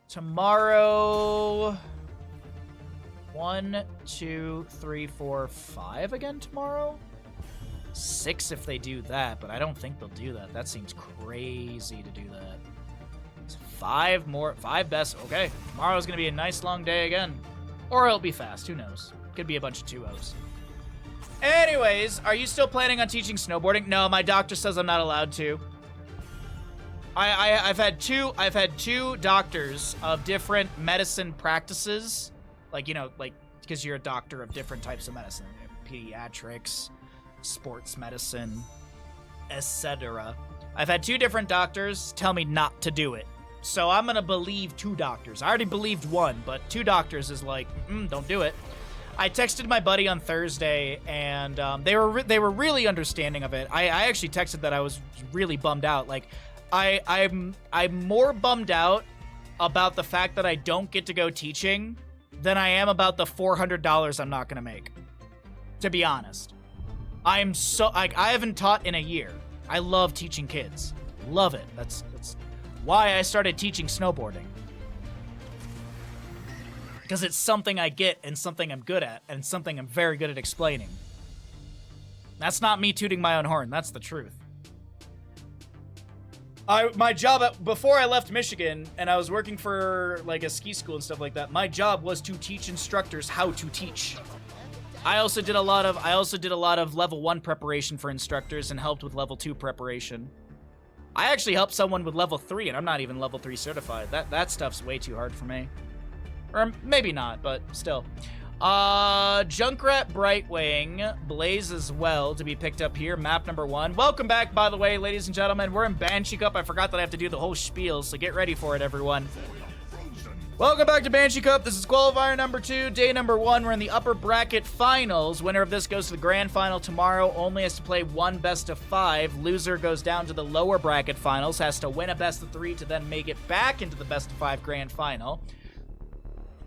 Tomorrow... 1, 2, 3, 4, 5 again tomorrow? 6 if they do that, but I don't think they'll do that. That seems crazy to do that. It's 5 more, 5 best. Okay, tomorrow's gonna be a nice long day again. Or it'll be fast, who knows? Could be a bunch of 2-0s. Anyways, are you still planning on teaching snowboarding? No, my doctor says I'm not allowed to. I've had two doctors of different medicine practices. Like, you know, like, because you're a doctor of different types of medicine. Pediatrics, sports medicine, etc. I've had 2 different doctors tell me not to do it. So I'm gonna believe 2 doctors. I already believed 1, but 2 doctors is like, don't do it. I texted my buddy on Thursday, and they were really understanding of it. I actually texted that I was really bummed out. Like, I'm more bummed out about the fact that I don't get to go teaching than I am about the $400 I'm not gonna make. To be honest, I haven't taught in a year. I love teaching kids, love it. That's why I started teaching snowboarding. Because it's something I get and something I'm good at and something I'm very good at explaining. That's not me tooting my own horn. That's the truth. My job before I left Michigan and I was working for like a ski school and stuff like that, my job was to teach instructors how to teach. I also did a lot of level 1 preparation for instructors and helped with level 2 preparation. I actually helped someone with level 3 and I'm not even level 3 certified. That stuff's way too hard for me. Or maybe not, but still. Junkrat Brightwing, Blaze as well to be picked up here. Map number 1. Welcome back, by the way, ladies and gentlemen. We're in Banshee Cup. I forgot that I have to do the whole spiel, so get ready for it, everyone. Welcome back to Banshee Cup. This is Qualifier number 2, day number 1. We're in the upper bracket finals. Winner of this goes to the grand final tomorrow. Only has to play 1 best of 5. Loser goes down to the lower bracket finals. Has to win a best of 3 to then make it back into the best of 5 grand final.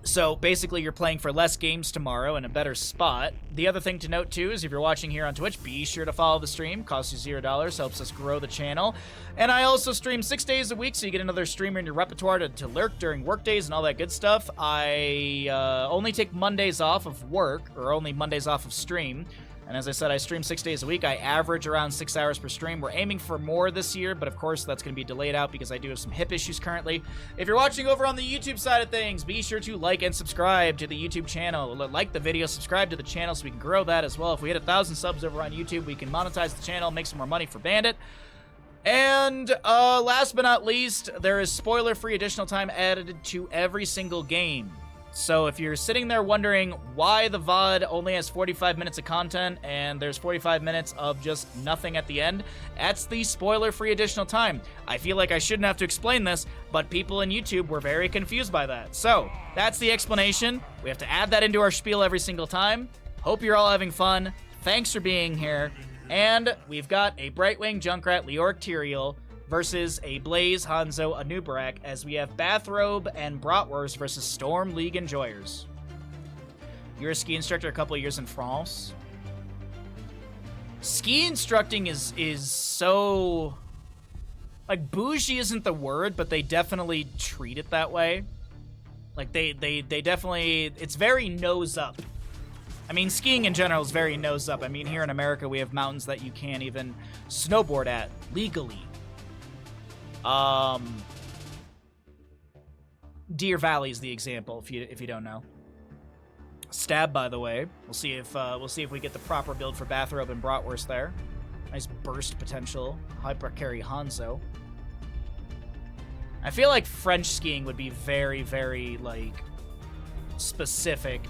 So basically you're playing for less games tomorrow in a better spot. The other thing to note too is if you're watching here on Twitch, be sure to follow the stream. Costs you $0, helps us grow the channel. And I also stream 6 days a week, so you get another streamer in your repertoire to lurk during work days and all that good stuff. I only take Mondays off of work, or only Mondays off of stream. And as I said, I stream 6 days a week. I average around 6 hours per stream. We're aiming for more this year, but of course that's going to be delayed out because I do have some hip issues currently. If you're watching over on the YouTube side of things, be sure to like and subscribe to the YouTube channel. Like the video, subscribe to the channel so we can grow that as well. If we hit 1,000 subs over on YouTube, we can monetize the channel, make some more money for Bandit. And last but not least, there is spoiler-free additional time added to every single game. So if you're sitting there wondering why the VOD only has 45 minutes of content and there's 45 minutes of just nothing at the end, that's the spoiler-free additional time. I feel like I shouldn't have to explain this, but people in YouTube were very confused by that. So that's the explanation. We have to add that into our spiel every single time. Hope you're all having fun. Thanks for being here. And we've got a Brightwing Junkrat Leoric Tyrael versus a Blaze Hanzo Anubarak, as we have Bathrobe and Bratwurst versus Storm League Enjoyers. You're a ski instructor a couple of years in France. Ski instructing is so... like, bougie isn't the word, but they definitely treat it that way. Like, they definitely... it's very nose up. I mean, skiing in general is very nose up. I mean, here in America, we have mountains that you can't even snowboard at legally. Deer Valley is the example if you don't know. Stab, by the way. We'll see if we get the proper build for Bathrobe and Bratwurst there. Nice burst potential. Hyper carry Hanzo. I feel like French skiing would be very, very like specific.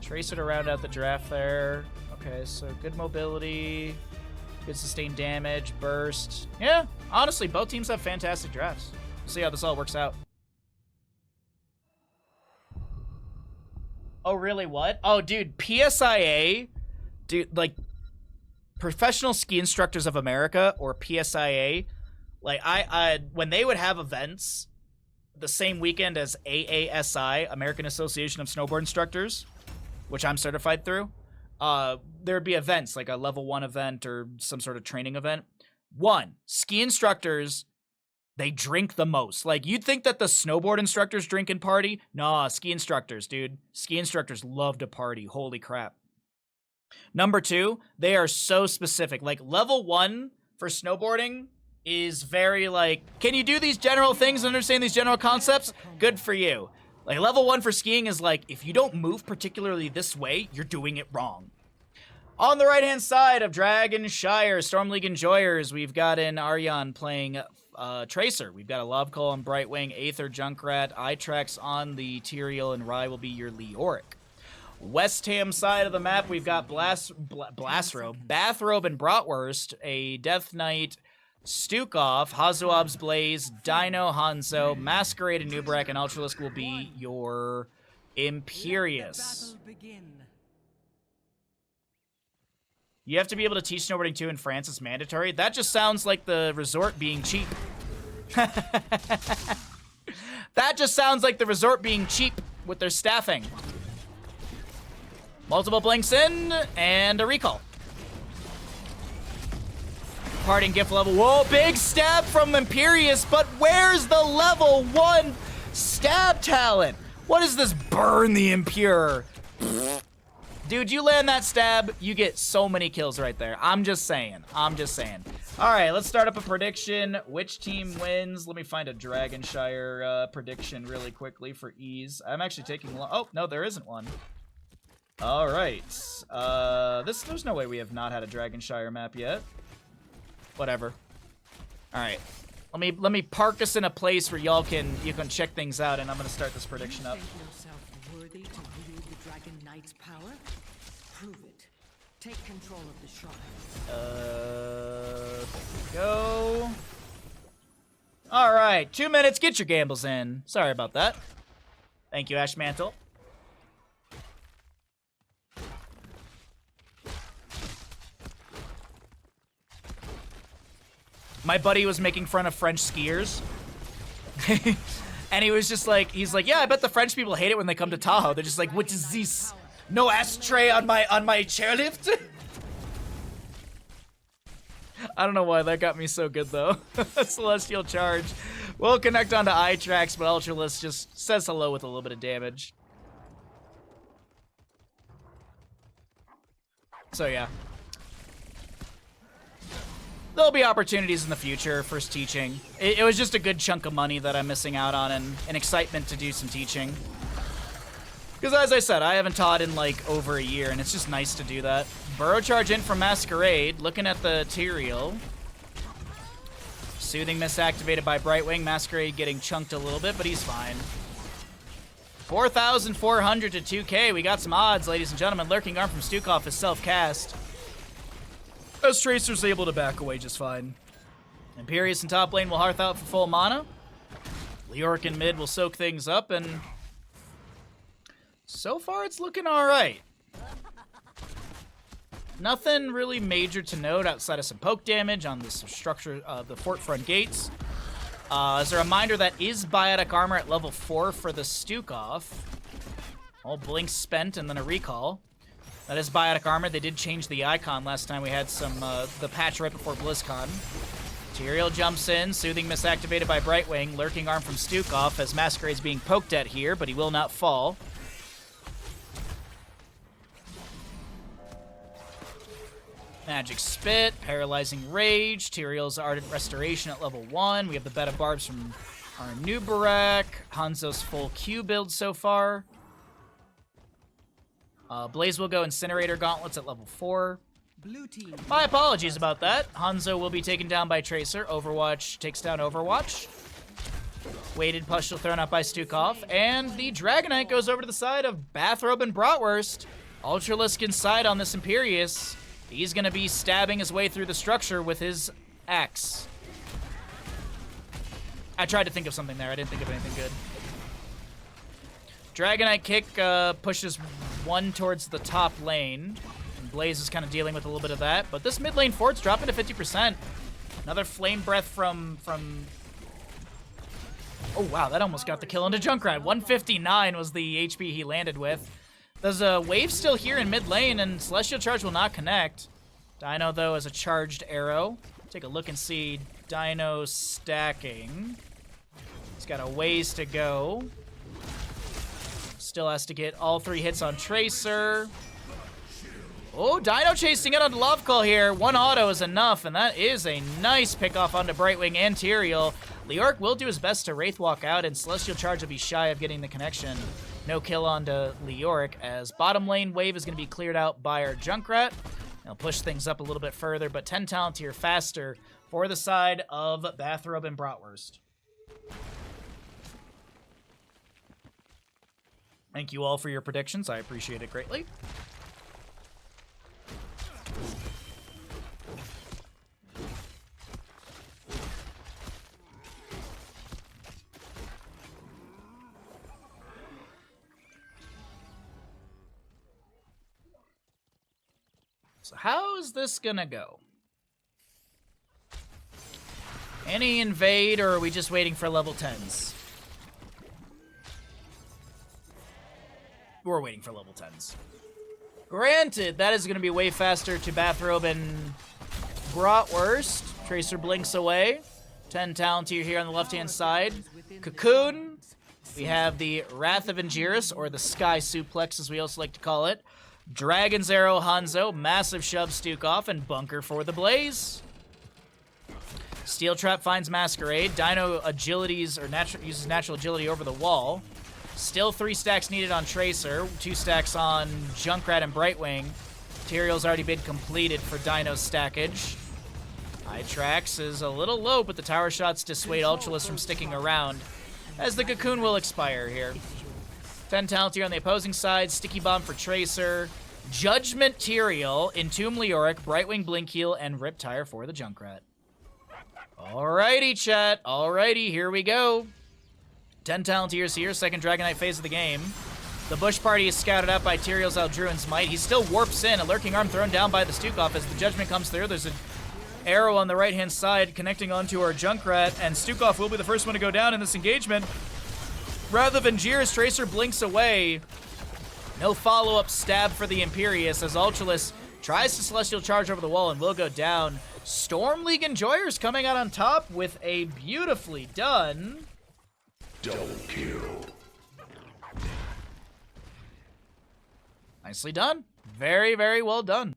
Tracer to round out the draft there. Okay, so good mobility. Good sustained damage, burst. Yeah, honestly, both teams have fantastic drafts. We'll see how this all works out. Oh, really? What? Oh, dude, PSIA, dude, like, Professional Ski Instructors of America, or PSIA, like, I when they would have events the same weekend as AASI, American Association of Snowboard Instructors, which I'm certified through, there'd be events, like a level 1 event or some sort of training event. 1, ski instructors They drink the most. Like, you'd think that the snowboard instructors drink and party. Nah, ski instructors, dude. Ski instructors love to party. Holy crap. Number 2, they are so specific. Like, level 1 for snowboarding is very, like, can you do these general things and understand these general concepts? Good for you. Like, level 1 for skiing is like, if you don't move particularly this way, you're doing it wrong. On the right-hand side of Dragon Shire, Storm League Enjoyers, we've got an Aryan playing Tracer. We've got a Lobcoal on Brightwing, Aether, Junkrat, Itrax on the Tyrael, and Rye will be your Leoric. West Ham side of the map, we've got Bathrobe, and Bratwurst, a Death Knight, Stukov, Hazuab's Blaze, Dino, Hanzo, Masquerade, and Nubrak, and Ultralisk will be your Imperious. You have to be able to teach snowboarding too in France. It's mandatory. That just sounds like the resort being cheap. That just sounds like the resort being cheap with their staffing. Multiple blinks in, and a recall. Parting gift level. Whoa, big stab from Imperious, but where's the level 1 stab talent? What is this burn the impure? Dude, you land that stab, you get so many kills right there. I'm just saying. All right, let's start up a prediction. Which team wins? Let me find a Dragonshire prediction really quickly for ease. I'm actually taking... Oh, no, there isn't one. All right. There's no way we have not had a Dragonshire map yet. Whatever. All right. Let me park us in a place where you can check things out, and I'm gonna start this prediction up. Worthy to wield the Dragon Knight's power? Prove it. Take control of the shrine. Go. All right, 2 minutes. Get your gambles in. Sorry about that. Thank you, Ash Mantle. My buddy was making fun of French skiers. And he was just like, he's like, yeah, I bet the French people hate it when they come to Tahoe. They're just like, what is this? No ashtray on my chairlift? I don't know why that got me so good though. Celestial Charge. We'll connect onto Itrax, but Ultralisk just says hello with a little bit of damage. So yeah. There'll be opportunities in the future for teaching. It was just a good chunk of money that I'm missing out on and an excitement to do some teaching. Because as I said, I haven't taught in like over a year and it's just nice to do that. Burrow Charge in from Masquerade, looking at the Tyrael. Soothing Mist activated by Brightwing. Masquerade getting chunked a little bit, but he's fine. 4,400 to 2K. We got some odds, ladies and gentlemen. Lurking Arm from Stukov is self-cast. As Tracer's able to back away just fine. Imperious in top lane will Hearth out for full mana. Leoric in mid will soak things up, and so far it's looking alright. Nothing really major to note outside of some poke damage on this structure, the fort front gates. As a reminder, that is biotic armor at level 4 for the Stukov. All blinks spent and then a recall. That is biotic armor. They did change the icon last time we had some the patch right before BlizzCon. Tyrael jumps in, Soothing Mist activated by Brightwing, Lurking Arm from Stukov as Masquerade's being poked at here, but he will not fall. Magic Spit, Paralyzing Rage, Tyrael's Ardent Restoration at level 1. We have the Bed of Barbs from our Nubarak, Hanzo's full Q build so far. Blaze will go Incinerator Gauntlets at level 4. Blue team. My apologies about that. Hanzo will be taken down by Tracer. Overwatch takes down Overwatch. Weighted Pustule thrown out by Stukov. And the Dragonite goes over to the side of Bathrobe and Bratwurst. Ultralisk inside on this Imperious. He's going to be stabbing his way through the structure with his axe. I tried to think of something there. I didn't think of anything good. Dragonite kick pushes one towards the top lane. And Blaze is kind of dealing with a little bit of that. But this mid lane fort's dropping to 50%. Another Flame Breath from... Oh, wow, that almost got the kill into Junkrat. 159 was the HP he landed with. There's a wave still here in mid lane, and Celestial Charge will not connect. Dino, though, is a charged arrow. Take a look and see Dino stacking. He's got a ways to go. Still has to get all 3 hits on Tracer. Oh, Dino chasing it on Love Call here. 1 auto is enough, and that is a nice pickoff onto Brightwing and Tyrael. Leoric will do his best to Wraith Walk out, and Celestial Charge will be shy of getting the connection. No kill onto Leoric, as bottom lane wave is going to be cleared out by our Junkrat. They'll push things up a little bit further, but 10 talent here faster for the side of Bathrobe and Bratwurst. Thank you all for your predictions. I appreciate it greatly. So how is this gonna go? Any invade, or are we just waiting for level 10s? We're waiting for level 10s. Granted, that is going to be way faster to Bathrobe and Bratwurst. Tracer blinks away. 10 talent here on the left-hand side. Cocoon. We have the Wrath of Angiris, or the Sky Suplex, as we also like to call it. Dragon's Arrow Hanzo, massive shove Stukov, and Bunker for the Blaze. Steel Trap finds Masquerade. Dino agilities, or uses natural agility over the wall. Still 3 stacks needed on Tracer, 2 stacks on Junkrat and Brightwing. Tyrael's already been completed for Dino's stackage. Itrax is a little low, but the tower shots dissuade Ultralisk from sticking around, as the Cocoon will expire here. 10 talent here on the opposing side. Sticky Bomb for Tracer. Judgment Tyrael, Entomb Leoric, Brightwing Blinkheel, and Riptire for the Junkrat. Alrighty, chat. Alrighty, here we go. 10 Talontiers here, second Dragonite phase of the game. The Bush Party is scouted out by Tyrael's Eldruin's Might. He still warps in, a Lurking Arm thrown down by the Stukov as the Judgment comes through. There's an arrow on the right-hand side connecting onto our Junkrat, and Stukov will be the first one to go down in this engagement. Rather than Angiris, Tracer blinks away. No follow-up stab for the Imperius as Ultralisk tries to Celestial Charge over the wall and will go down. Storm League Enjoyers coming out on top with a beautifully done double kill. Nicely done. Very, very well done.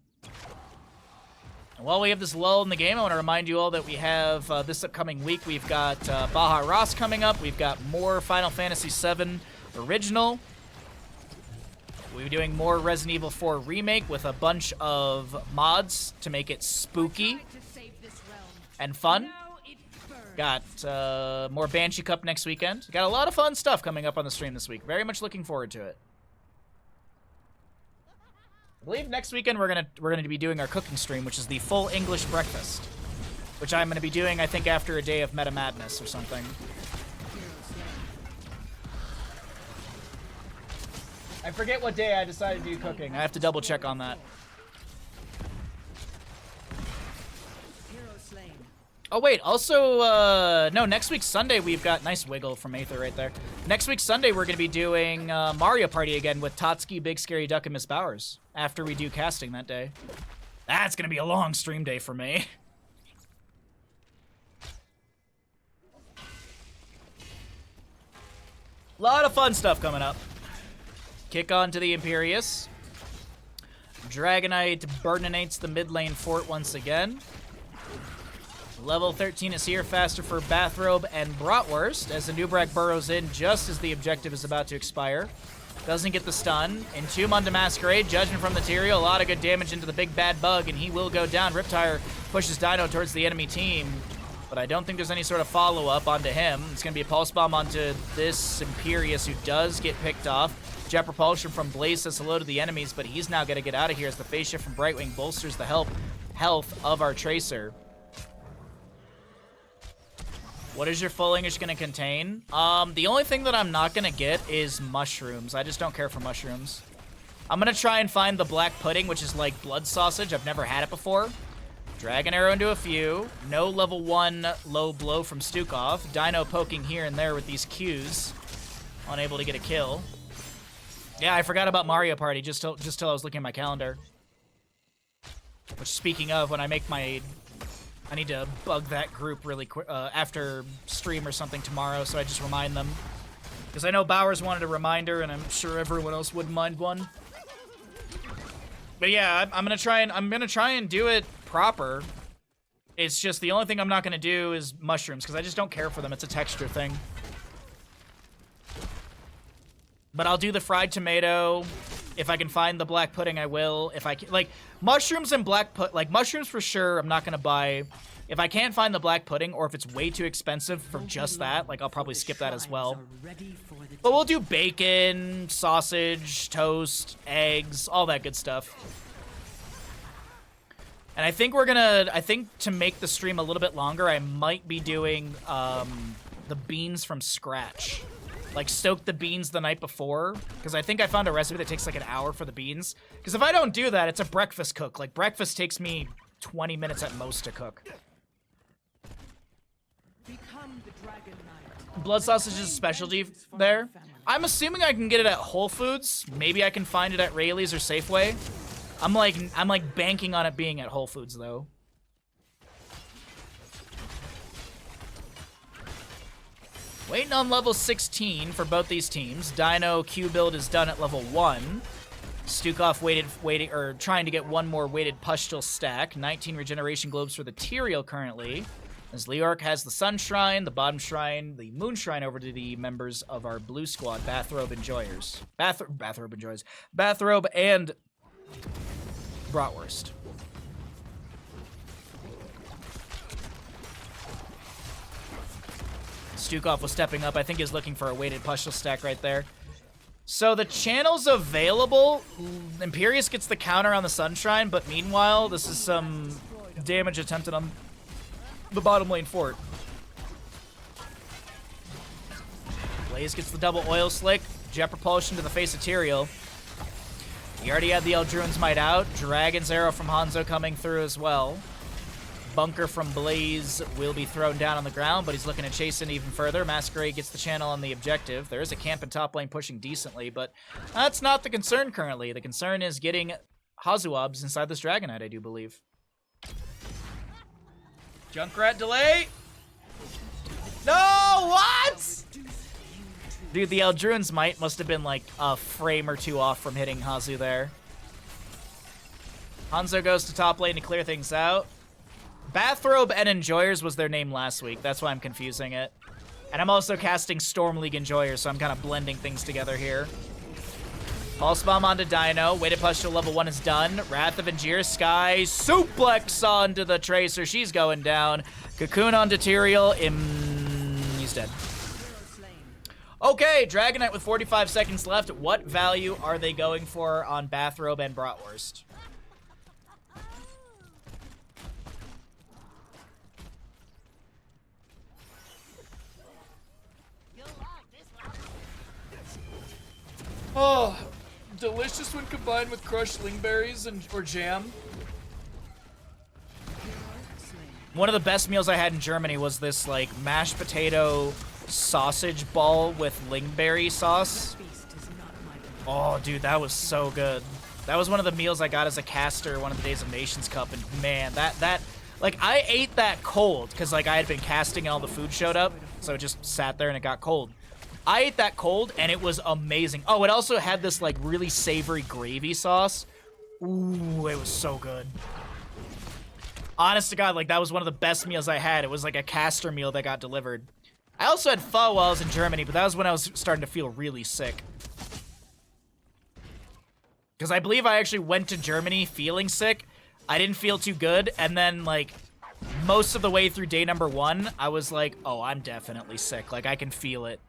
And while we have this lull in the game, I want to remind you all that we have this upcoming week, we've got Baja Ross coming up. We've got more Final Fantasy VII Original. We'll be doing more Resident Evil 4 Remake with a bunch of mods to make it spooky and fun. Got more Banshee Cup next weekend. Got a lot of fun stuff coming up on the stream this week. Very much looking forward to it. I believe next weekend we're gonna be doing our cooking stream, which is the full English breakfast, which I'm gonna be doing, I think, after a day of Meta Madness or something. I forget what day I decided to do cooking. I have to double check on that. Oh wait, also, no, next week Sunday we've got, nice wiggle from Aether right there. Next week Sunday we're gonna be doing Mario Party again with Totski, Big Scary Duck, and Miss Bowers after we do casting that day. That's gonna be a long stream day for me. A lot of fun stuff coming up. Kick on to the Imperius. Dragonite burninates the mid lane fort once again. Level 13 is here, faster for Bathrobe and Bratwurst, as the Nubrak burrows in just as the objective is about to expire. Doesn't get the stun. Entomb onto Masquerade, Judgment from the Tyrael, a lot of good damage into the big bad bug, and he will go down. Riptire pushes Dino towards the enemy team, but I don't think there's any sort of follow-up onto him. It's going to be a Pulse Bomb onto this Imperius, who does get picked off. Jet Propulsion from Blaze says hello to the enemies, but he's now going to get out of here as the Phase Shift from Brightwing bolsters the health of our Tracer. What is your full English going to contain? The only thing that I'm not going to get is mushrooms. I just don't care for mushrooms. I'm going to try and find the black pudding, which is like blood sausage. I've never had it before. Dragon Arrow into a few. No level 1 low blow from Stukov. Dino poking here and there with these Qs. Unable to get a kill. Yeah, I forgot about Mario Party just till I was looking at my calendar. Which, speaking of, when I make my I need to bug that group really quick after stream or something tomorrow, so I just remind them. Because I know Bowers wanted a reminder, and I'm sure everyone else wouldn't mind one. But yeah, I'm gonna try and do it proper. It's just the only thing I'm not gonna do is mushrooms, because I just don't care for them. It's a texture thing. But I'll do the fried tomato. If I can find the black pudding, I will. If I can, like, mushrooms and mushrooms for sure, I'm not gonna buy. If I can't find the black pudding, or if it's way too expensive for just that, like, I'll probably skip that as well. But we'll do bacon, sausage, toast, eggs, all that good stuff. And I think to make the stream a little bit longer, I might be doing the beans from scratch. Like, soak the beans the night before, because I think I found a recipe that takes like an hour for the beans. Because if I don't do that, it's a breakfast cook. Like, breakfast takes me 20 minutes at most to cook. Blood sausage is a specialty there. I'm assuming I can get it at Whole Foods. Maybe I can find it at Rayleigh's or Safeway. I'm like banking on it being at Whole Foods though. Waiting on level 16 for both these teams. Dino Q build is done at level 1. Stukov trying to get one more weighted pustule stack. 19 regeneration globes for the Tyrael currently. As Leorc has the Sun Shrine, the Bottom Shrine, the Moon Shrine over to the members of our Blue Squad, Bathrobe Enjoyers. Bathrobe Enjoyers. Bathrobe and Bratwurst. Stukov was stepping up. I think he's looking for a weighted pustule stack right there. So the channel's available. Imperius gets the counter on the Sunshrine, but meanwhile, this is some damage attempted on the bottom lane fort. Blaze gets the double oil slick. Jet propulsion to the face of Tyrael. He already had the Eldruin's Might out. Dragon's Arrow from Hanzo coming through as well. Bunker from Blaze will be thrown down on the ground, but he's looking to chase in even further. Masquerade gets the channel on the objective. There is a camp in top lane pushing decently, but that's not the concern currently. The concern is getting Hazuabs inside this Dragon Knight, I do believe. Junkrat delay! No! What?! Dude, the Eldruin's Might must have been like a frame or two off from hitting Hazu there. Hanzo goes to top lane to clear things out. Bathrobe and Enjoyers was their name last week. That's why I'm confusing it. And I'm also casting Storm League Enjoyers, so I'm kind of blending things together here. Pulse Bomb onto Dino. Weighted Pustule level 1 is done. Wrath of Angier. Sky suplex onto the Tracer. She's going down. Cocoon onto Tyrael. He's dead. Okay, Dragon Knight with 45 seconds left. What value are they going for on Bathrobe and Bratwurst? Oh, delicious when combined with crushed lingberries or jam. One of the best meals I had in Germany was this like mashed potato sausage ball with lingberry sauce. Oh, dude, that was so good. That was one of the meals I got as a caster one of the Days of Nations Cup, and man, that like I ate that cold because like I had been casting and all the food showed up, so it just sat there and it got cold. I ate that cold, and it was amazing. Oh, it also had this, like, really savory gravy sauce. Ooh, it was so good. Honest to God, like, that was one of the best meals I had. It was, like, a caster meal that got delivered. I also had pho while I was in Germany, but that was when I was starting to feel really sick. Because I believe I actually went to Germany feeling sick. I didn't feel too good, and then, like, most of the way through day number 1, I was like, oh, I'm definitely sick. Like, I can feel it.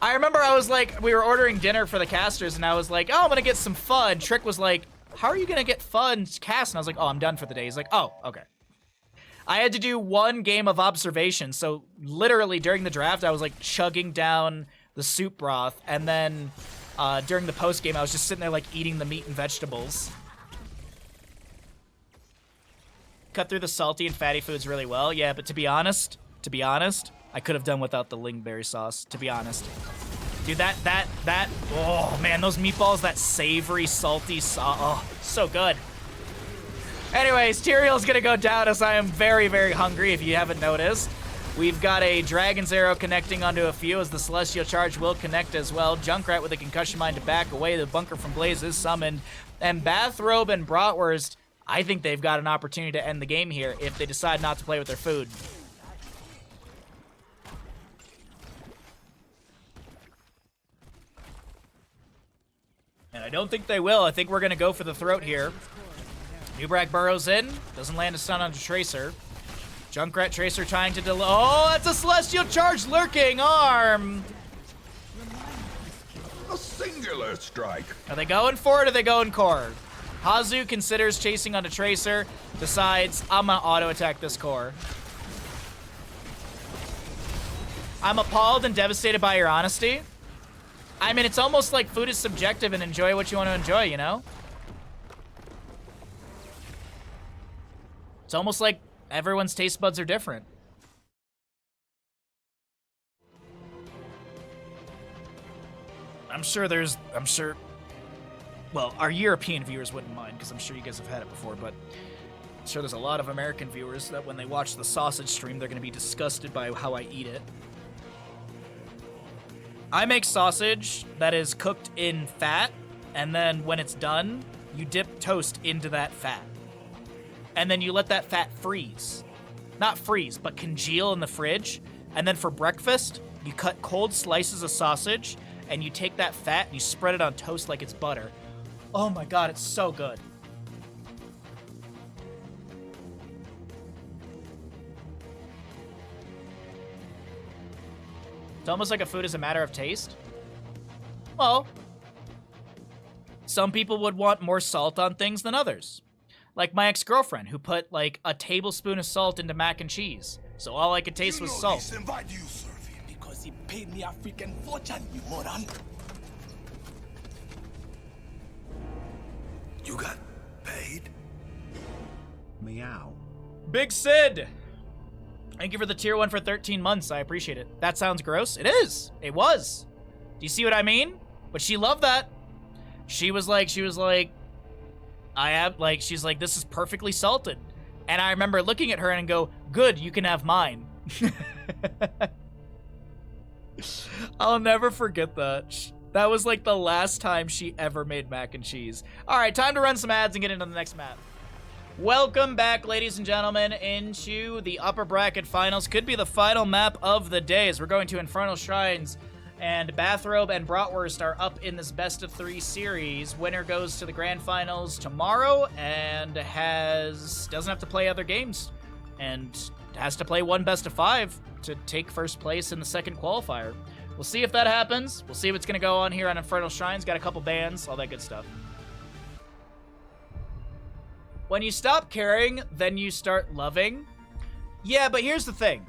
I remember I was like, we were ordering dinner for the casters, and I was like, oh, I'm gonna get some pho. And Trick was like, how are you gonna get pho and cast? And I was like, oh, I'm done for the day. He's like, oh, okay. I had to do one game of observation, so literally during the draft, I was like chugging down the soup broth, and then during the post game, I was just sitting there like eating the meat and vegetables. Cut through the salty and fatty foods really well, yeah, but to be honest, I could have done without the lingberry sauce, to be honest. Dude, oh man, those meatballs, that savory, salty sauce, oh, so good. Anyways, Tyrael's gonna go down as I am very, very hungry, if you haven't noticed. We've got a Dragon's Arrow connecting onto a few, as the Celestial Charge will connect as well. Junkrat with a Concussion Mine to back away. The Bunker from Blaze is summoned. And Bathrobe and Bratwurst, I think they've got an opportunity to end the game here if they decide not to play with their food. And I don't think they will. I think we're going to go for the throat here. Nubrak burrows in. Doesn't land a stun onto Tracer. Junkrat Tracer trying to delay. Oh, that's a Celestial Charge lurking arm. A singular strike. Are they going for it or are they going core? Hazu considers chasing onto Tracer. Decides, I'm going to auto-attack this core. I'm appalled and devastated by your honesty. I mean, it's almost like food is subjective and enjoy what you want to enjoy, you know? It's almost like everyone's taste buds are different. I'm sure, well, our European viewers wouldn't mind, because I'm sure you guys have had it before, but I'm sure there's a lot of American viewers that when they watch the sausage stream, they're going to be disgusted by how I eat it. I make sausage that is cooked in fat, and then when it's done, you dip toast into that fat. And then you let that fat freeze. Not freeze, but congeal in the fridge. And then for breakfast, you cut cold slices of sausage, and you take that fat and you spread it on toast like it's butter. Oh my god, it's so good. It's almost like a food is a matter of taste. Well, some people would want more salt on things than others. Like my ex-girlfriend, who put like a tablespoon of salt into mac and cheese. So all I could taste was salt. This invite you serve him because he paid me a freaking fortune, you moron. You got paid? Meow. Big Sid! Thank you for the tier 1 for 13 months. I appreciate it. That sounds gross. It is. It was. Do you see what I mean? But she loved that. She was like, she's like, this is perfectly salted. And I remember looking at her and go, good, you can have mine. I'll never forget that. That was like the last time she ever made mac and cheese. All right, time to run some ads and get into the next map. Welcome back, ladies and gentlemen, into the upper bracket finals. Could be the final map of the day as we're going to Infernal Shrines, and Bathrobe and Bratwurst are up in this best of 3 series. Winner goes to the grand finals tomorrow and doesn't have to play other games and has to play one best of 5 to take first place in the second qualifier. We'll see if that happens. We'll see what's going to go on here on Infernal Shrines. Got a couple bans, all that good stuff. When you stop caring, then you start loving. Yeah, but here's the thing.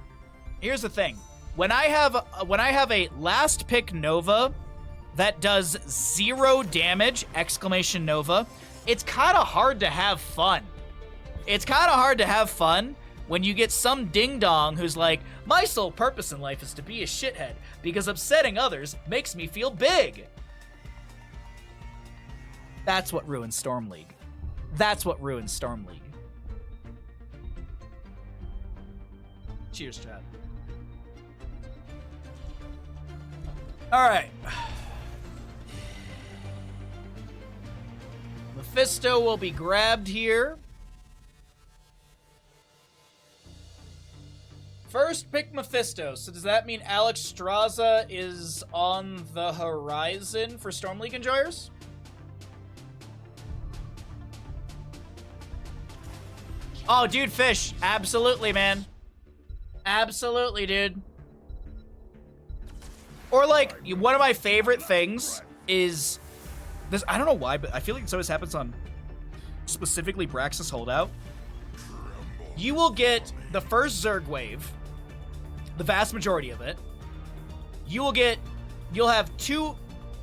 Here's the thing. When I have a last pick Nova that does 0 damage, exclamation Nova, it's kind of hard to have fun. It's kind of hard to have fun when you get some ding-dong who's like, my sole purpose in life is to be a shithead because upsetting others makes me feel big. That's what ruins Storm League. That's what ruins Storm League. Cheers, chat. All right. Mephisto will be grabbed here. First pick Mephisto. So does that mean Alex Straza is on the horizon for Storm League enjoyers? Oh, dude, Fish. Absolutely, man. Absolutely, dude. Or, like, one of my favorite things is this. I don't know why, but I feel like this always happens on specifically Braxis Holdout. You will get the first Zerg wave, the vast majority of it. You'll have 2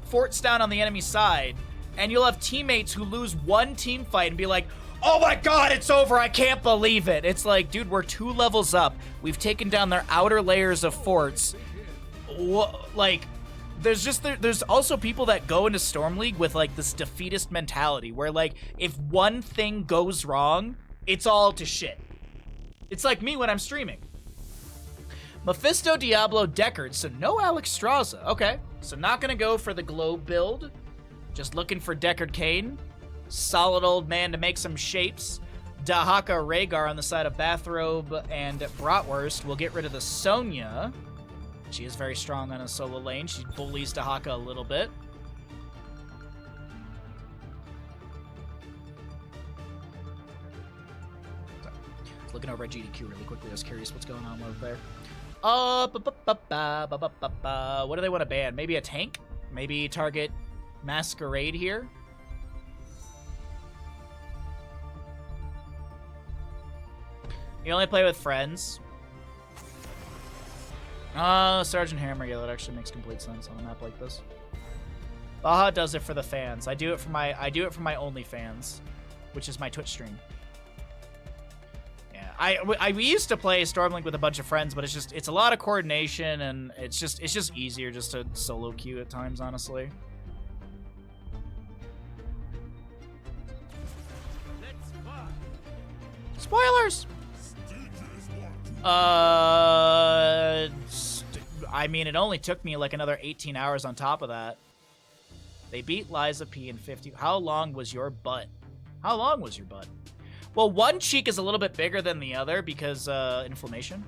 forts down on the enemy side, and you'll have teammates who lose one team fight and be like, oh my god, it's over, I can't believe it. It's like, dude, we're 2 levels up. We've taken down their outer layers of forts. Like, there's also people that go into Storm League with, like, this defeatist mentality where, like, if one thing goes wrong, it's all to shit. It's like me when I'm streaming. Mephisto, Diablo, Deckard, so no Alex Straza. Okay, so not gonna go for the globe build. Just looking for Deckard Cain. Solid old man to make some shapes. Dahaka Rhaegar on the side of Bathrobe and Bratwurst will get rid of the Sonya. She is very strong on a solo lane. She bullies Dahaka a little bit. Looking over at GDQ really quickly. I was curious what's going on over there. What do they want to ban? Maybe a tank? Maybe target Masquerade here? You only play with friends. Sergeant Hammer, yeah, that actually makes complete sense on a map like this. Baha does it for the fans. I do it for my OnlyFans, which is my Twitch stream. We used to play Stormlink with a bunch of friends, but it's a lot of coordination, and it's just easier just to solo queue at times, honestly. Spoilers. I mean, it only took me like another 18 hours on top of that. They beat Liza P in 50. How long was your butt? How long was your butt? Well, one cheek is a little bit bigger than the other because inflammation.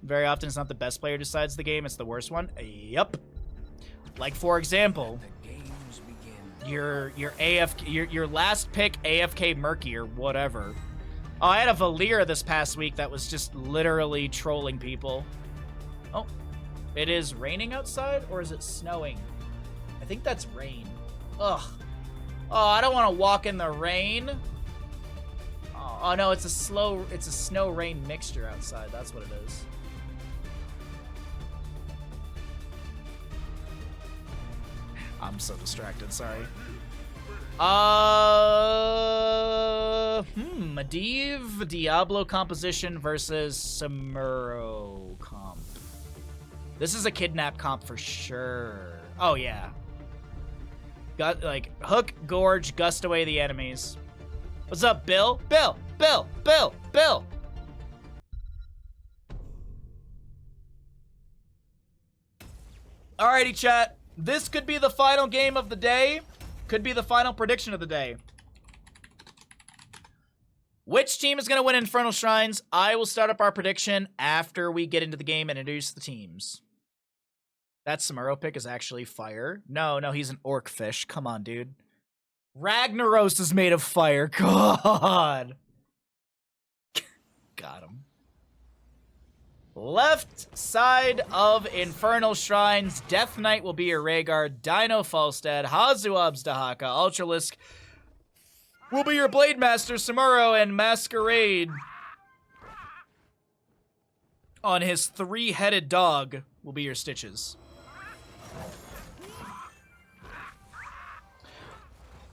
Very often it's not the best player decides the game, it's the worst one. Yup. Like, for example, your last pick AFK Murky or whatever. Oh, I had a Valir this past week that was just literally trolling people. Oh, it is raining outside, or is it snowing? I think that's rain. Ugh. Oh, I don't want to walk in the rain. Oh no, it's a snow rain mixture outside. That's what it is. I'm so distracted, sorry. Medivh Diablo composition versus Samuro comp. This is a kidnap comp for sure. Oh yeah. Got like hook, gorge, gust away the enemies. What's up, Bill? Bill! Alrighty, chat. This could be the final game of the day. Could be the final prediction of the day. Which team is going to win Infernal Shrines? I will start up our prediction after we get into the game and introduce the teams. That Samuro pick is actually fire. No, he's an orc fish. Come on, dude. Ragnaros is made of fire. God. Got him. Left side of Infernal Shrines, Death Knight will be your Rhaegar, Dino Falstad, Hazuab's Dahaka, Ultralisk will be your Blade Master, Samuro, and Masquerade on his three-headed dog will be your Stitches.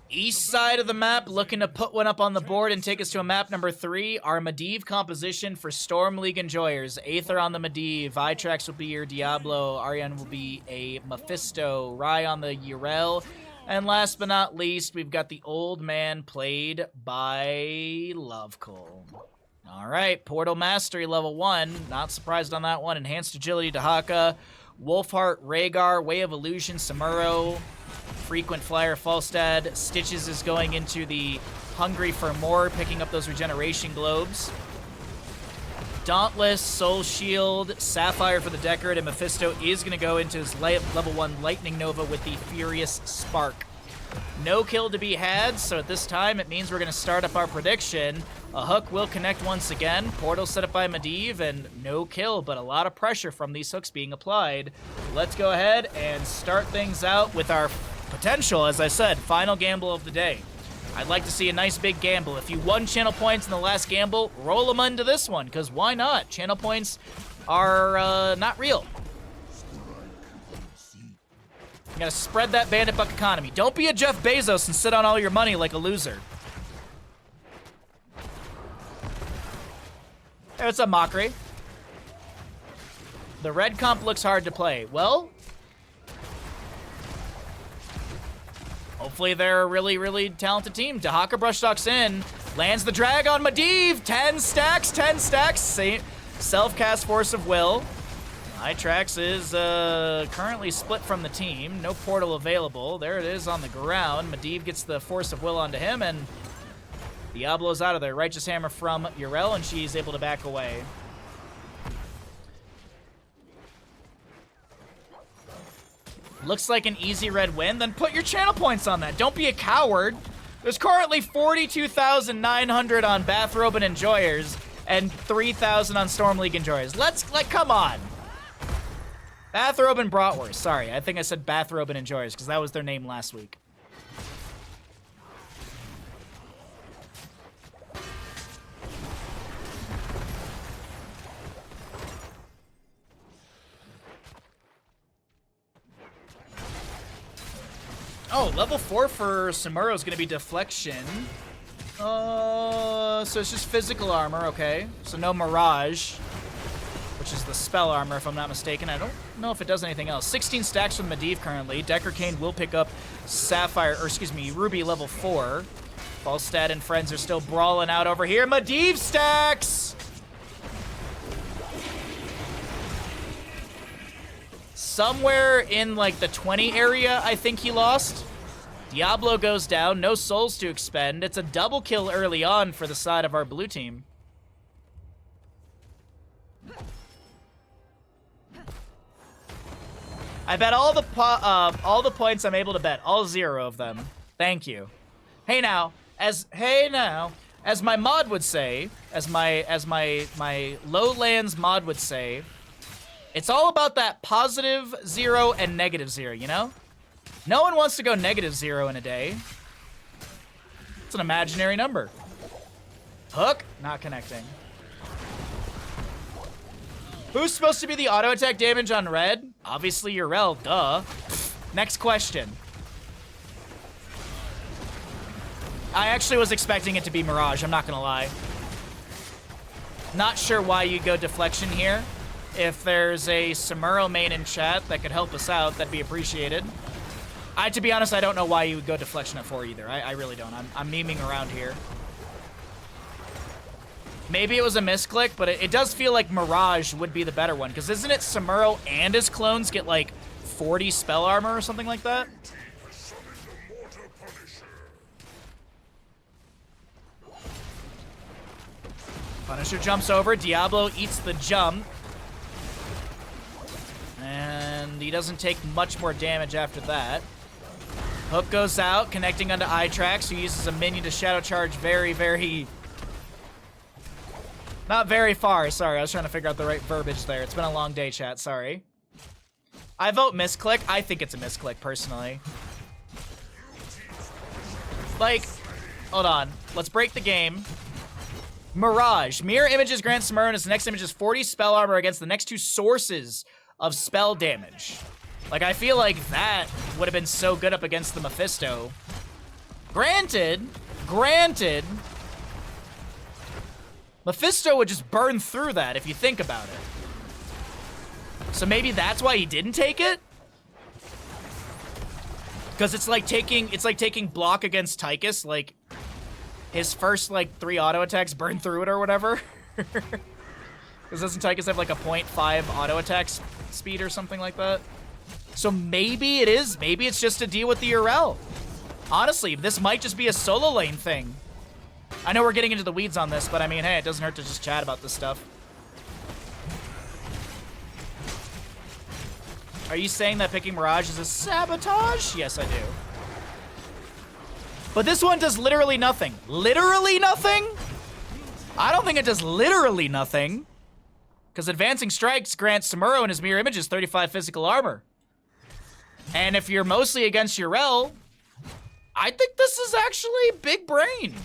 East side of the map, looking to put one up on the board and take us to a map number 3. Our Medivh composition for Storm League enjoyers. Aether on the Medivh, Vitrax will be your Diablo, Ariane will be a Mephisto, Rai on the Yrel, and last but not least, we've got the old man played by Lovecoal. Alright, Portal Mastery level 1, not surprised on that one. Enhanced Agility, Dahaka, Wolfheart, Rhaegar, Way of Illusion, Samuro, Frequent Flyer, Falstad. Stitches is going into the Hungry for More, picking up those regeneration globes. Dauntless, Soul Shield, Sapphire for the Deckard, and Mephisto is going to go into his level 1 Lightning Nova with the Furious Spark. No kill to be had, so at this time it means we're going to start up our prediction. A hook will connect once again. Portal set up by Medivh, and no kill, but a lot of pressure from these hooks being applied. Let's go ahead and start things out with our potential, as I said, final gamble of the day. I'd like to see a nice big gamble. If you won channel points in the last gamble, roll them into this one, because why not? Channel points are not real. You gotta spread that bandit buck economy. Don't be a Jeff Bezos and sit on all your money like a loser. Hey, what's up, Mockery? The red comp looks hard to play. Well, hopefully they're a really, really talented team. Dahaka brush docks in, lands the drag on Medivh. 10 stacks, 10 stacks. Self-cast Force of Will. Itrax is currently split from the team. No portal available. There it is on the ground. Medivh gets the Force of Will onto him, and Diablo's out of there. Righteous Hammer from Yrel, and she's able to back away. Looks like an easy red win. Then put your channel points on that. Don't be a coward. There's currently 42,900 on Bathrobe and Enjoyers and 3,000 on Storm League Enjoyers. Come on. Bathrobe and Bratwurst. Sorry, I think I said Bathrobe and Enjoyers because that was their name last week. Oh, level 4 for Samuro is going to be Deflection. So it's just physical armor, okay. So no Mirage, which is the spell armor, if I'm not mistaken. I don't know if it does anything else. 16 stacks from Medivh currently. Decker Kane will pick up Ruby level 4. Falstad and friends are still brawling out over here. Medivh stacks! Somewhere in, like, the 20 area, I think he lost. Diablo goes down. No souls to expend. It's a double kill early on for the side of our blue team. I bet all the points I'm able to bet. All 0 of them. Thank you. Hey now, as my mod would say, as my lowlands mod would say, it's all about that positive 0 and negative 0, you know? No one wants to go negative 0 in a day. It's an imaginary number. Hook, not connecting. Who's supposed to be the auto attack damage on red? Obviously Yrel, duh. Next question. I actually was expecting it to be Mirage, I'm not gonna lie. Not sure why you go Deflection here. If there's a Samuro main in chat that could help us out, that'd be appreciated. To be honest, I don't know why you would go Deflection at 4 either. I really don't. I'm memeing around here. Maybe it was a misclick, but it does feel like Mirage would be the better one. Because isn't it Samuro and his clones get like 40 spell armor or something like that? Punisher jumps over. Diablo eats the jump. And he doesn't take much more damage after that. Hook goes out, connecting onto Itrax, who uses a minion to shadow charge very... Not very far, sorry. I was trying to figure out the right verbiage there. It's been a long day, chat, sorry. I vote misclick. I think it's a misclick, personally. Like, hold on. Let's break the game. Mirage. Mirror images grant Samuro and his next image is 40 spell armor against the next 2 sources of spell damage. Like, I feel like that would have been so good up against the Mephisto. Granted, Mephisto would just burn through that if you think about it. So maybe that's why he didn't take it? Because it's like taking block against Tychus, like his first like 3 auto attacks burn through it or whatever. Because doesn't Tychus have like a 0.5 auto attack speed or something like that? So maybe it is. Maybe it's just to deal with the Yrel. Honestly, this might just be a solo lane thing. I know we're getting into the weeds on this, but I mean, hey, it doesn't hurt to just chat about this stuff. Are you saying that picking Mirage is a sabotage? Yes, I do. But this one does literally nothing. Literally nothing? I don't think it does literally nothing. Because Advancing Strikes grants Samuro and his mirror images 35 physical armor. And if you're mostly against Yrel, I think this is actually big brain.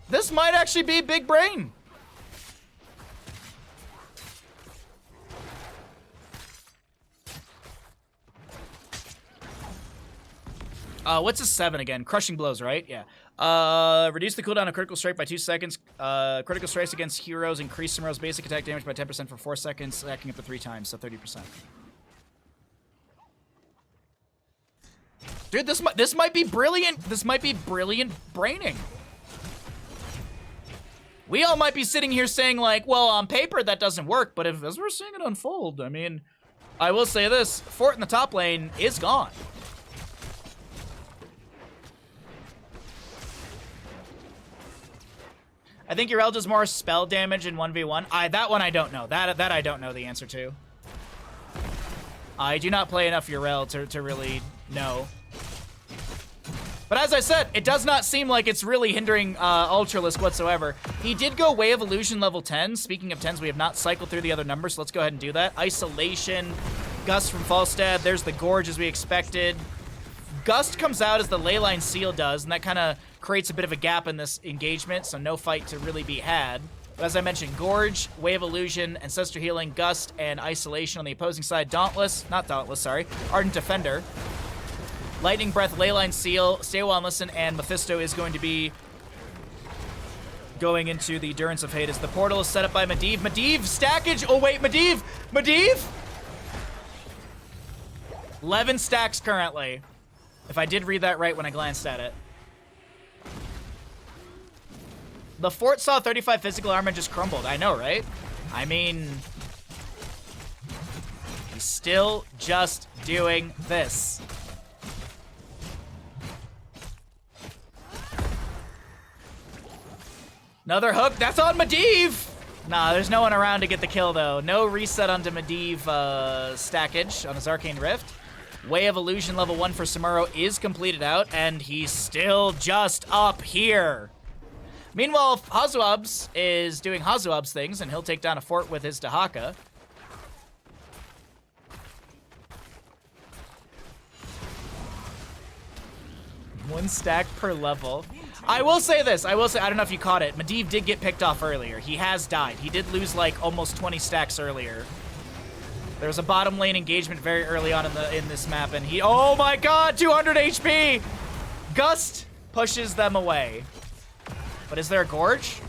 This might actually be big brain. What's a 7 again? Crushing blows, right? Yeah. Reduce the cooldown of critical strike by 2 seconds. Critical strikes against heroes increase Samuro's basic attack damage by 10% for 4 seconds, stacking up to 3 times, so 30%. Dude, this might be brilliant. This might be brilliant braining. We all might be sitting here saying like, well, on paper that doesn't work, but as we're seeing it unfold, I mean, I will say this, Fort in the top lane is gone. I think Yrel does more spell damage in 1v1. That one I don't know. That I don't know the answer to. I do not play enough Yrel to really know. But as I said, it does not seem like it's really hindering Ultralisk whatsoever. He did go Way of Illusion level 10. Speaking of 10s, we have not cycled through the other numbers, so let's go ahead and do that. Isolation, Gust from Falstad. There's the Gorge as we expected. Gust comes out as the Leyline Seal does, and that kind of creates a bit of a gap in this engagement, so no fight to really be had. But as I mentioned, Gorge, Way of Illusion, Ancestor Healing, Gust, and Isolation on the opposing side. Ardent Defender. Lightning Breath, Leyline Seal, Stay While and Listen, and Mephisto is going to be going into the Durance of Hate as the portal is set up by Medivh. Medivh, stackage! Oh wait, Medivh! Medivh! 11 stacks currently. If I did read that right when I glanced at it. The fort saw 35 physical armor and just crumbled. I know, right? I mean, he's still just doing this. Another hook. That's on Medivh! Nah, there's no one around to get the kill, though. No reset onto Medivh stackage on his Arcane Rift. Way of Illusion level 1 for Samuro is completed out, and he's still just up here. Meanwhile, Hazuabs is doing Hazuabs things, and he'll take down a fort with his Dahaka. One stack per level. I will say this. I don't know if you caught it. Medivh did get picked off earlier. He has died. He did lose like almost 20 stacks earlier. There was a bottom lane engagement very early on in this map, and he, oh my god, 200 HP! Gust pushes them away. But is there a Gorge?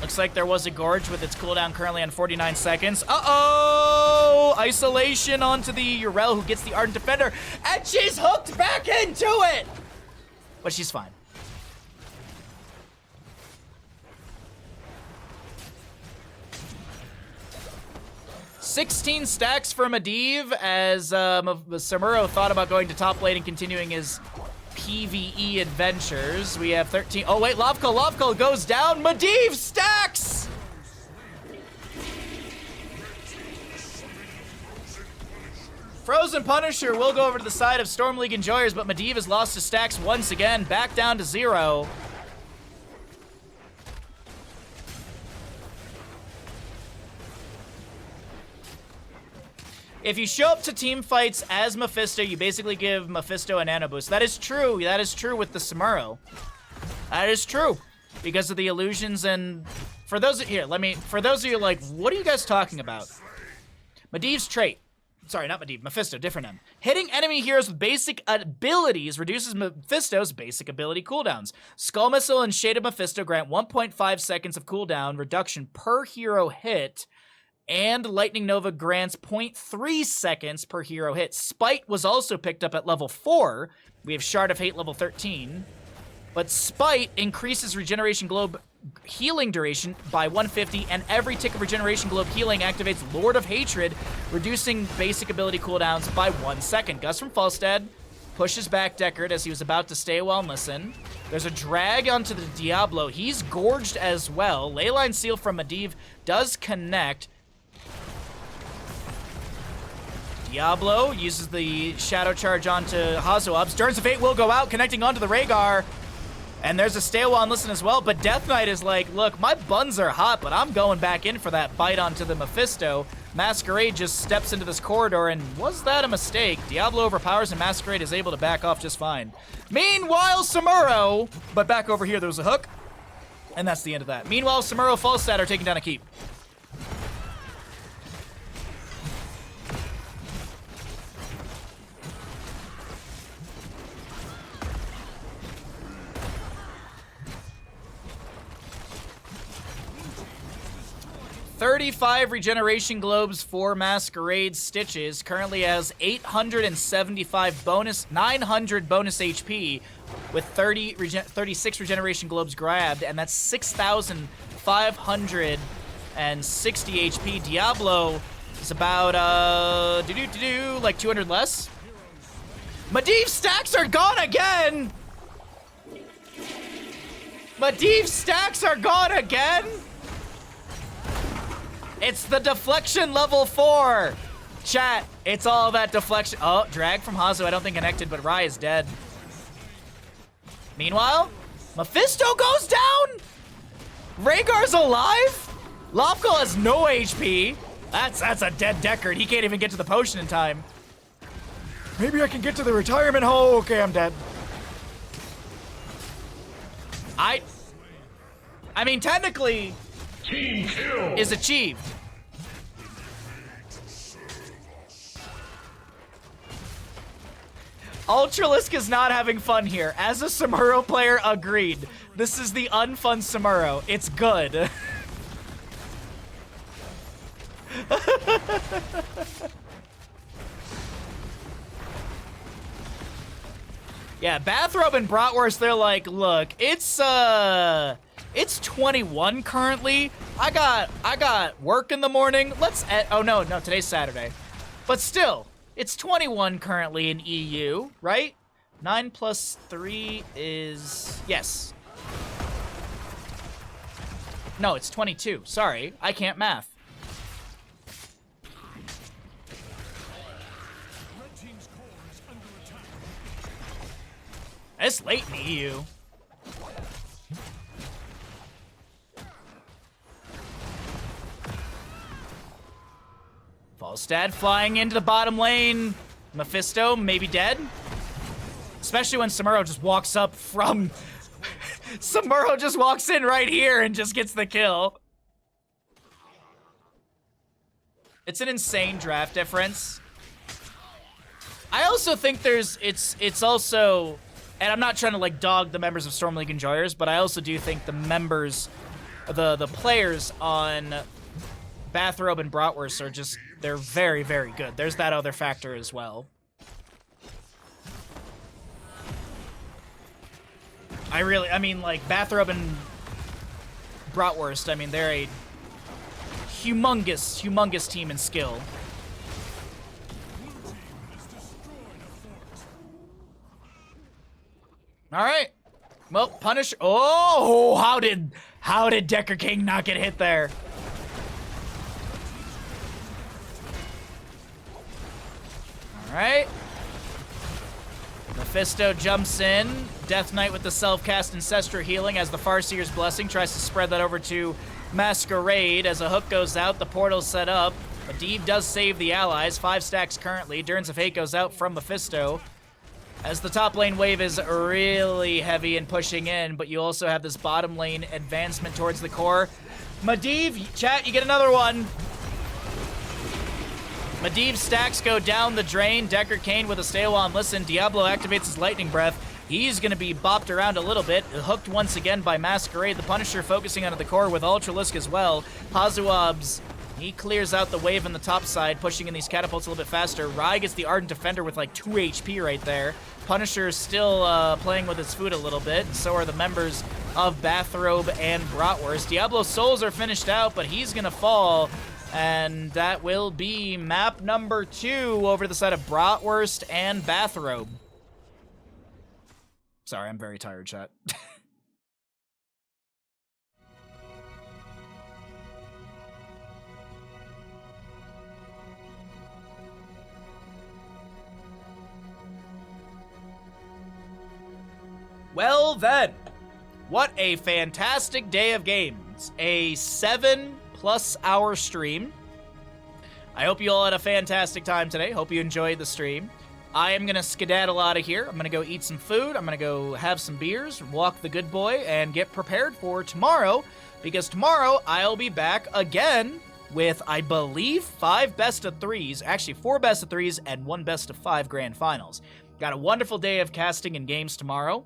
Looks like there was a Gorge with its cooldown currently on 49 seconds. Uh-oh! Isolation onto the Yrel, who gets the Ardent Defender, and she's hooked back into it! But she's fine. $16 stacks for Medivh as Samuro thought about going to top lane and continuing his PvE adventures. We have 13. Oh, wait, Lovko goes down. Medivh stacks! Frozen Punisher will go over to the side of Storm League Enjoyers, but Medivh has lost his stacks once again, back down to 0. If you show up to team fights as Mephisto, you basically give Mephisto a nano boost. That is true. That is true with the Samuro. That is true. Because of the illusions and... For those of you like, what are you guys talking about? Medivh's trait. Sorry, not Medivh. Mephisto, different M. Hitting enemy heroes with basic abilities reduces Mephisto's basic ability cooldowns. Skull Missile and Shaded Mephisto grant 1.5 seconds of cooldown reduction per hero hit. And Lightning Nova grants 0.3 seconds per hero hit. Spite was also picked up at level 4. We have Shard of Hate level 13. But Spite increases Regeneration Globe healing duration by 150, and every tick of Regeneration Globe healing activates Lord of Hatred, reducing basic ability cooldowns by 1 second. Gus from Falstad pushes back Deckard as he was about to stay well and listen. There's a drag onto the Diablo. He's gorged as well. Leyline Seal from Medivh does connect. Diablo uses the Shadow Charge onto Hazuabs. Durance of Fate will go out, connecting onto the Rhaegar. And there's a Stay While and Listen as well, but Death Knight is like, look, my buns are hot, but I'm going back in for that bite onto the Mephisto. Masquerade just steps into this corridor, and was that a mistake? Diablo overpowers, and Masquerade is able to back off just fine. Meanwhile, Samuro, but back over here, there was a hook, and that's the end of that. Meanwhile, Samuro, Falstad are taking down a keep. 35 regeneration globes for Masquerade Stitches. Currently has 875 bonus, 900 bonus HP with 36 regeneration globes grabbed, and that's 6,560 HP. Diablo is about, like 200 less. Medivh stacks are gone again! Medivh stacks are gone again! It's the deflection level 4. Chat, it's all that deflection. Oh, drag from Hazu. I don't think connected, but Rai is dead. Meanwhile, Mephisto goes down. Rhaegar's alive. Lopkal has no HP. That's a dead Deckard. He can't even get to the potion in time. Maybe I can get to the retirement home. Okay, I'm dead. I mean, technically, Team kill. is achieved. Ultralisk is not having fun here. As a Samuro player, agreed. This is the unfun Samuro. It's good. Yeah, Bathrobe and Bratwurst, they're like, look, it's 21 currently. I got work in the morning. Oh no, today's Saturday. But still, it's 21 currently in EU, right? 9 plus 3 is, yes. No, it's 22. Sorry, I can't math. It's late in the EU. Falstad flying into the bottom lane. Mephisto maybe dead. Especially when Samuro just walks up from... Samuro just walks in right here and just gets the kill. It's an insane draft difference. I also think it's also... And I'm not trying to like dog the members of Storm League enjoyers, but I also do think the members, the players on Bathrobe and Bratwurst are just, they're very, very good. There's that other factor as well. I mean, like, Bathrobe and Bratwurst, I mean, they're a humongous team in skill. All right. Well, punish. Oh, how did Decker King not get hit there? All right. Mephisto jumps in. Death Knight with the self-cast Ancestral Healing as the Farseer's Blessing tries to spread that over to Masquerade. As a hook goes out, the portal's set up. Medivh does save the allies. 5 stacks currently. Durns of Hate goes out from Mephisto. As the top lane wave is really heavy and pushing in, but you also have this bottom lane advancement towards the core. Medivh, chat, you get another one. Medivh stacks go down the drain. Decker Kane with a stay while and listen. Diablo activates his lightning breath. He's going to be bopped around a little bit. Hooked once again by Masquerade. The Punisher focusing onto the core with Ultralisk as well. Hazuabs, he clears out the wave on the top side, pushing in these catapults a little bit faster. Rai gets the Ardent Defender with like 2 HP right there. Punisher is still playing with his food a little bit, and so are the members of Bathrobe and Bratwurst. Diablo's souls are finished out, but he's going to fall, and that will be map number 2 over the side of Bratwurst and Bathrobe. Sorry, I'm very tired, chat. Well then, what a fantastic day of games. A 7+ hour stream. I hope you all had a fantastic time today. Hope you enjoyed the stream. I am going to skedaddle out of here. I'm going to go eat some food. I'm going to go have some beers, walk the good boy, and get prepared for tomorrow. Because tomorrow, I'll be back again with, I believe, 5 best of 3s. Actually, 4 best of 3s and 1 best of 5 grand finals. Got a wonderful day of casting and games tomorrow.